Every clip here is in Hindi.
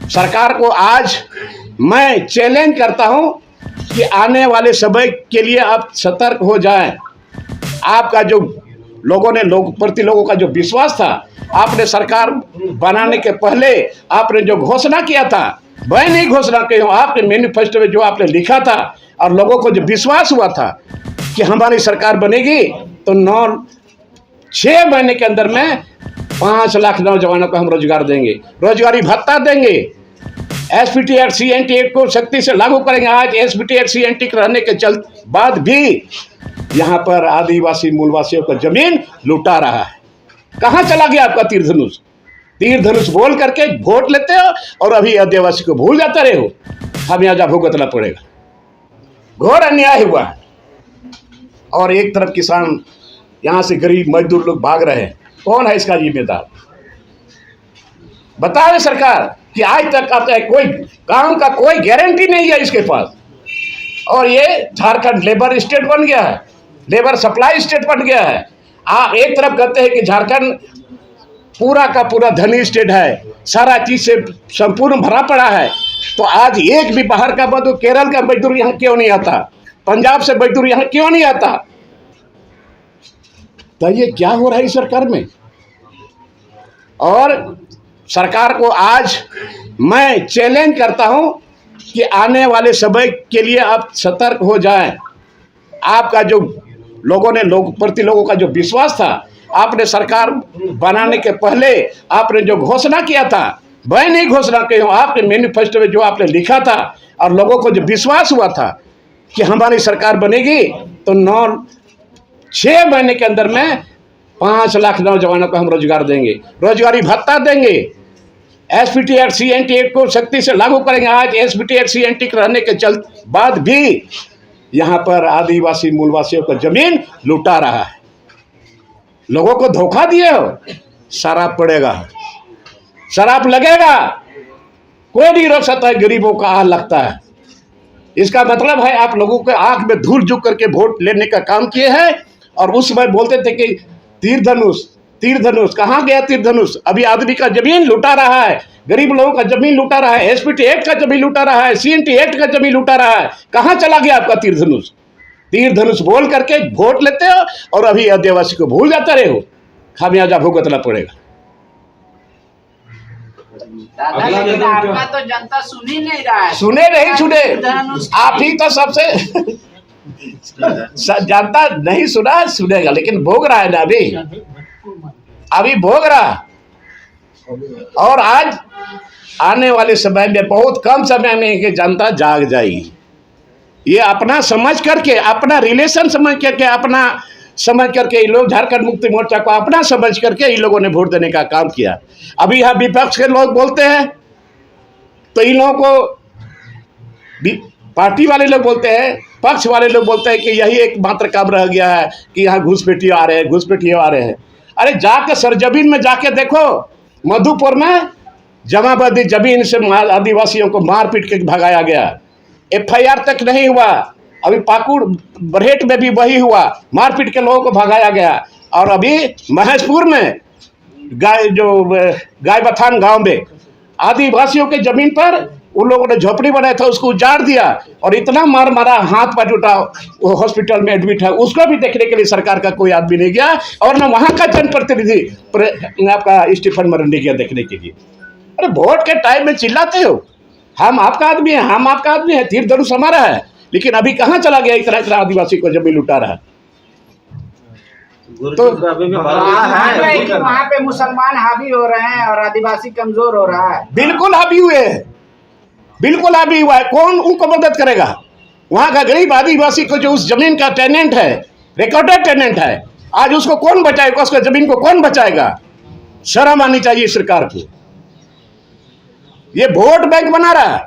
सरकार को आज मैं चैलेंज करता हूं कि आने वाले समय के लिए आप सतर्क हो जाएं। आपका जो लोगों का जो विश्वास था, आपने सरकार बनाने के पहले आपने जो घोषणा किया था, मैं नहीं घोषणा की हूं, आपके मैनिफेस्टो में जो आपने लिखा था और लोगों को जो विश्वास हुआ था कि हमारी सरकार बनेगी तो 6 महीने के अंदर में 5 लाख नौजवानों को हम रोजगार देंगे, रोजगारी भत्ता देंगे, एसपीटी एक्ट सीएनटी एक्ट को सख्ती से लागू करेंगे। आज एसपीटी एक्ट सीएनटी रहने के बाद भी यहाँ पर आदिवासी मूलवासियों को जमीन लुटा रहा है। कहाँ चला गया आपका तीर धनुष? तीर धनुष बोल करके वोट लेते हो और अभी आदिवासी को भूल जाते रहे हो। खामियाजा भुगतना पड़ेगा। घोर अन्याय हुआ है। और एक तरफ किसान, यहाँ से गरीब मजदूर लोग भाग रहे हैं। कौन है इसका जिम्मेदार? बतावे सरकार कि आज तक आता है कोई काम का कोई गारंटी नहीं है इसके पास। और ये झारखंड लेबर स्टेट बन गया है, लेबर सप्लाई स्टेट बन गया है। आप एक तरफ कहते हैं कि झारखंड पूरा का पूरा धनी स्टेट है, सारा चीज से संपूर्ण भरा पड़ा है, तो आज एक भी बाहर का मजदूर, केरल का मजदूर यहाँ क्यों नहीं आता? पंजाब से मजदूर यहाँ क्यों नहीं आता? तो ये क्या हो रहा है इस सरकार में? और सरकार को आज मैं चैलेंज करता हूं कि आने वाले समय के लिए आप सतर्क हो जाएं। आपका जो लोगों का जो विश्वास था, आपने सरकार बनाने के पहले आपने जो घोषणा किया था, मैं नहीं घोषणा की हूं, आपके मैनिफेस्टो में जो आपने लिखा था और लोगों को जो विश्वास हुआ था कि हमारी सरकार बनेगी तो 6 महीने के अंदर में 5 लाख नौजवानों को हम रोजगार देंगे, रोजगारी भत्ता देंगे, एसपीटी एक्ट सीएनटी एक्ट को सख्ती से लागू करेंगे। आज एसपीटी एक्ट सीएनटी रहने के बाद भी यहाँ पर आदिवासी मूलवासियों को जमीन लुटा रहा है। लोगों को धोखा दिए हो। शराब पड़ेगा, शराब लगेगा, कोई नहीं रोक सकता है। गरीबों का आह लगता है। इसका मतलब है आप लोगों के आंख में धूल झुक करके वोट लेने का काम किए हैं। और उस समय बोलते थे कि तीर धनुष, तीर धनुष, कहाँ गया तीर धनुष? अभी आदमी का जमीन लुटा रहा है, गरीब लोगों का जमीन लुटा रहा है, एसपीटी एक्ट का जमीन लुटा रहा है, सीएनटी एक्ट का जमीन लुटा रहा है। कहाँ चला गया आपका तीर धनुष? तीर धनुष बोल करके वोट लेते हो और अभी आदिवासी को भूल जाते रहे हो। खामियाजा भुगतना पड़ेगा। आपका तो जनता सुन ही नहीं रहा है। सुने नहीं सुने, आप ही तो सबसे जनता नहीं सुना, सुनेगा, लेकिन भोग रहा है ना, अभी भोग रहा। और आज आने वाले समय में बहुत कम समय में कि जनता जाग जाएगी। ये अपना समझ करके, अपना रिलेशन समझ करके, अपना समझ करके ये लोग झारखंड मुक्ति मोर्चा को अपना समझ करके इन लोगों ने वोट देने का काम किया। अभी यहाँ विपक्ष के लोग बोलते हैं तो इन लोगों को पार्टी वाले लोग बोलते हैं, पक्ष वाले लोग बोलते हैं कि यही एकमात्र काम रह गया है कि यहाँ घुसपैठियों आ रहे हैं, घुसपैठियों आ रहे हैं। अरे जाके सरजमीन में जाके देखो, मधुपुर में जमाबंदी जमीन से आदिवासियों को मार पीट के भगाया गया। एफआईआर तक नहीं हुआ। अभी पाकुड़ बरहेट में भी वही हुआ, मार पीट के लोगों को भगाया गया। और अभी महेशपुर में गायबथान गांव में आदिवासियों के जमीन पर उन लोगों ने झोपड़ी बनाया था, उसको उजाड़ दिया और इतना मार मारा, हाथ पैर टूटा, वो हॉस्पिटल में एडमिट है। उसको भी देखने के लिए सरकार का कोई आदमी नहीं गया और ना वहां का जनप्रतिनिधि आपका स्टीफन मरंडी गया देखने के लिए। अरे वोट के टाइम में चिल्लाते हो, हम आपका आदमी है, हम आपका आदमी है, तीर धनुष हमारा है, लेकिन अभी कहाँ चला गया इतना इतना आदिवासी को जमीन लुटा रहा है। तो वहाँ पे मुसलमान हावी हो रहे हैं और आदिवासी कमजोर हो रहा है। बिल्कुल हावी हुए हैं, बिल्कुल हावी हुआ है। कौन उनको मदद करेगा? वहाँ का गरीब आदिवासी को जो उस जमीन का टेनेंट है, रिकॉर्डेड टेनेंट है, आज उसको कौन बचाएगा? उसका जमीन को कौन बचाएगा? शर्म आनी चाहिए सरकार को। ये वोट बैंक बना रहा है,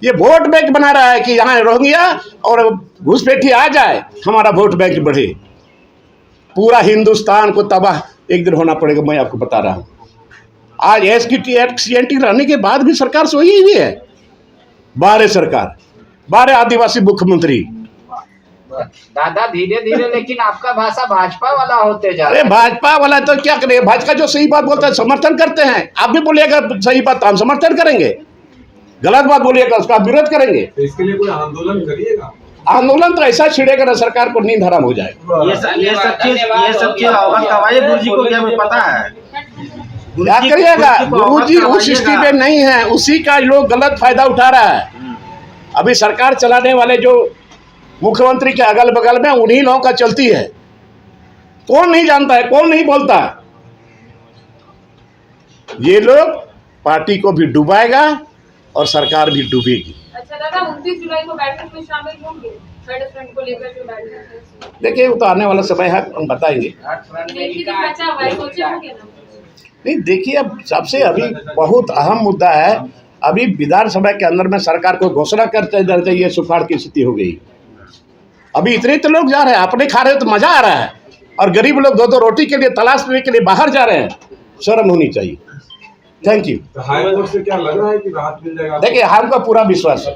ये वोट बैंक बना रहा है कि यहाँ रोहिंग्या और घुसपैठी आ जाए, हमारा वोट बैंक बढ़े। पूरा हिंदुस्तान को तबाह एक दिन होना पड़ेगा, मैं आपको बता रहा हूँ। आज एसपीटी एक्ट सीएनटी रहने के बाद भी सरकार सोई हुई है। 12 सरकार, 12 आदिवासी मुख्यमंत्री, दादा धीरे धीरे लेकिन आपका भाषा भाजपा वाला होते जा रहा अरे है। भाजपा वाला तो क्या करे, भाजपा जो सही बात बोलता है समर्थन करते हैं। आप भी बोलिएगा सही बात तो हम समर्थन करेंगे, गलत बात बोलिएगा उसका विरोध करेंगे। तो इसके लिए कोई आंदोलन करिएगा? आंदोलन तो ऐसा छिड़ेगा ना सरकार को नींद हराम हो जाए। ये सब चीज अवगत करवाइए गुरुजी को, क्या हमें पता है? क्या करिएगा, गुरुजी उस स्थिति में नहीं है, उसी का लोग गलत फायदा उठा रहा है। अभी सरकार चलाने वाले जो मुख्यमंत्री के अगल बगल में उन्हीं लोगों का चलती है। कौन नहीं जानता है, कौन नहीं बोलता। ये लोग पार्टी को भी डुबाएगा और सरकार भी डूबेगी। अच्छा दादा, 29 जुलाई को बैठक में शामिल होंगे थर्ड फ्रंट को लेकर जो बैठक है? देखिए वो तो आने वाला समय है, हम बताएंगे। नहीं देखिए, अब सबसे अभी बहुत अहम मुद्दा है, अभी विधानसभा के अंदर में सरकार को घोषणा करते करते ये सुखाड़ की स्थिति हो गई। अभी इतने तो लोग जा रहे हैं, अपने खा रहे हो तो मजा आ रहा है, और गरीब लोग दो दो रोटी के लिए तलाश करने के लिए बाहर जा रहे हैं। शर्म होनी चाहिए। Thank you. तो हाई कोर्ट से क्या लग रहा है कि राहत मिल जाएगा? देखिए हमको पूरा विश्वास है,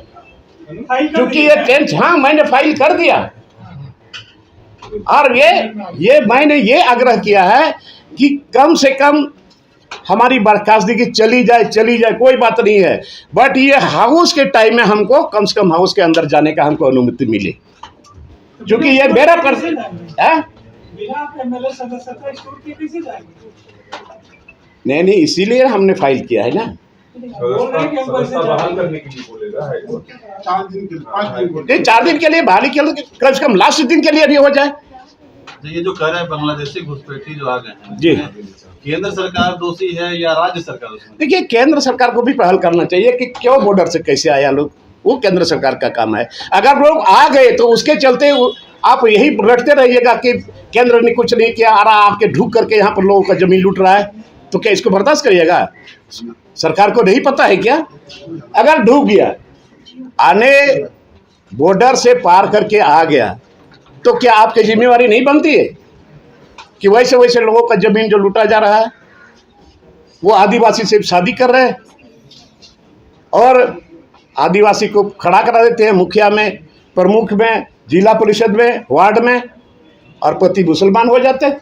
क्योंकि ये टेंथ, हाँ मैंने फाइल कर दिया, और ये मैंने ये आग्रह किया है कि कम से कम हमारी बर्खास्तगी चली जाए कोई बात नहीं है, बट ये हाउस के टाइम में हमको कम से कम हाउस के अंदर जाने का हमको अनुमति मिले, क्योंकि ये मेरा नहीं, इसीलिए हमने फाइल किया है ना। सदस्यता बहाल करने के लिए बोलेगा हाई कोर्ट। 4 दिन के लिए बहाली के लिए कम से कम लास्ट दिन के लिए भी हो जाए। तो ये जो कह रहे हैं बांग्लादेशी घुसपैठी जो आ गए हैं, जी, केंद्र सरकार दोषी है या राज्य सरकार दोषी? देखिए केंद्र सरकार को भी पहल करना चाहिए कि क्यों बॉर्डर से कैसे आया लोग, वो केंद्र सरकार का काम है। अगर लोग आ गए तो उसके चलते आप यही रटते रहिएगा कि केंद्र ने कुछ नहीं किया, आ रहा आपके ढूक करके यहाँ पर लोगों का जमीन लूट रहा है, तो क्या इसको बर्दाश्त करिएगा? सरकार को नहीं पता है क्या? अगर ढूक गया, आने बॉर्डर से पार करके आ गया, तो क्या आपकी जिम्मेवारी नहीं बनती है कि वैसे वैसे लोगों का जमीन जो लूटा जा रहा है, वो आदिवासी से शादी कर रहे हैं और आदिवासी को खड़ा करा देते हैं मुखिया में, प्रमुख में, जिला परिषद में, वार्ड में, और पति मुसलमान हो जाते हैं।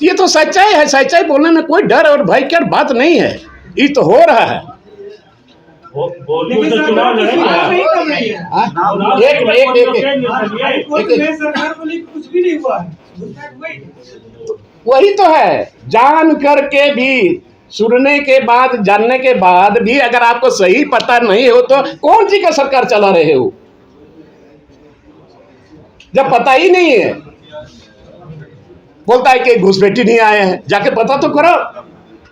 ये तो सच्चाई है, सच्चाई बोलने में कोई डर और भय की बात नहीं है, ये तो हो रहा है। वही तो है, जान करके भी, सुनने के बाद, जानने के बाद भी अगर आपको सही पता नहीं हो तो कौन सी का सरकार चला रहे हो? जब पता ही नहीं है, बोलता है कि घुसपैठी नहीं आए हैं, जाके पता तो करो।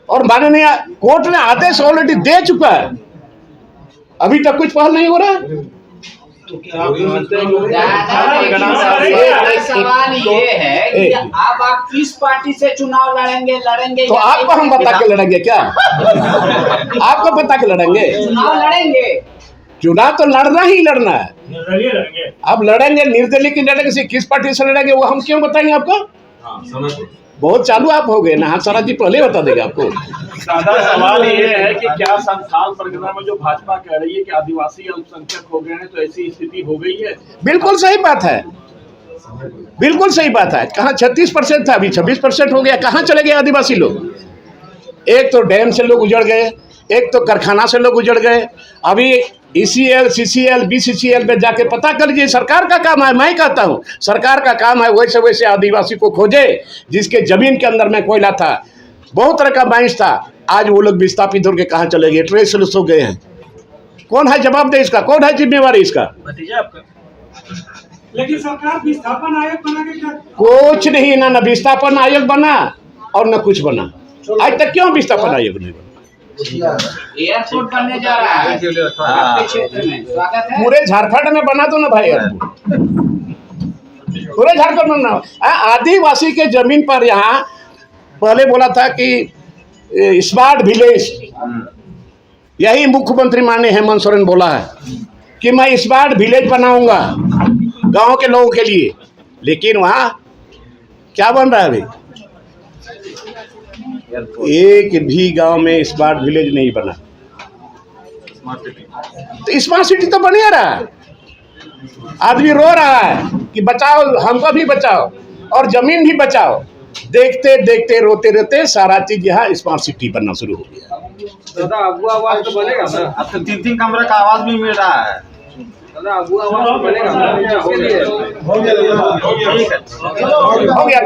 और माननीय कोर्ट ने आदेश ऑलरेडी दे चुका है, अभी तक कुछ पहल नहीं हो रहा। सवाल ये है कि अब आप किस पार्टी से चुनाव लड़ेंगे तो आपको हम बता के लड़ेंगे क्या? आपको बता के लड़ेंगे? चुनाव लड़ेंगे, चुनाव तो लड़ना ही लड़ना है। अब लड़ेंगे, निर्दलीय की लड़ेंगे, किस पार्टी से लड़ेंगे वो हम क्यों बताएंगे आपको? बहुत चालू आप हो गए ना, हाँ सारा जी पहले बता देंगे आपको। दादा सवाल ये है कि क्या संथाल परगना में जो भाजपा कह रही है कि आदिवासी अल्पसंख्यक हो गए हैं, तो ऐसी स्थिति हो गई है? बिल्कुल सही बात है, बिल्कुल सही बात है। कहाँ 36% था, अभी 26% हो गया। कहाँ चले गए आदिवासी लोग? एक तो डैम से लोग उजड़ गए, एक तो कारखाना से लोग उजड़ गए। अभी ECL, CCL, BCCL में जाके पता कर लीजिए, सरकार का काम है। मैं कहता हूँ सरकार का काम है वैसे वैसे आदिवासी को खोजे जिसके जमीन के अंदर में कोयला था, बहुत तरह का माइंस था। आज वो लोग विस्थापित होकर कहाँ चले गए, ट्रेसलेस हो गए हैं। कौन है जवाब दे इसका? कौन है जिम्मेवारी इसका? भतीजा आपका। लेकिन सरकार विस्थापन आयोग बना के क्या? कुछ नहीं, ना विस्थापन आयोग बना और न कुछ बना। आज तक क्यों विस्थापन आयोग नहीं बना? एयरपोर्ट बनने जा रहा है आपके क्षेत्र में, स्वागत है। पूरे झारखंड में बना दो ना भाई, पूरे झारखंड में बना। आदिवासी के जमीन पर यहाँ पहले बोला था कि स्मार्ट विलेज, यही मुख्यमंत्री माननीय हेमंत सोरेन बोला है कि मैं स्मार्ट विलेज बनाऊंगा गांव के लोगों के लिए, लेकिन वहाँ क्या बन रहा है अभी? एक भी गांव में स्मार्ट विलेज नहीं बना। तो स्मार्ट सिटी तो बन ही रहा है, आदमी रो रहा है कि बचाओ, हमको भी बचाओ और जमीन भी बचाओ। देखते देखते रोते रोते सारा चीज यहाँ स्मार्ट सिटी बनना शुरू हो गया। दादा अबू आवाज तो बनेगा ना, अब तो 3-3 कमरे का आवाज भी मिल रहा है। दादा अबू आवाज तो बनेगा ना, इसके लिए हो गया।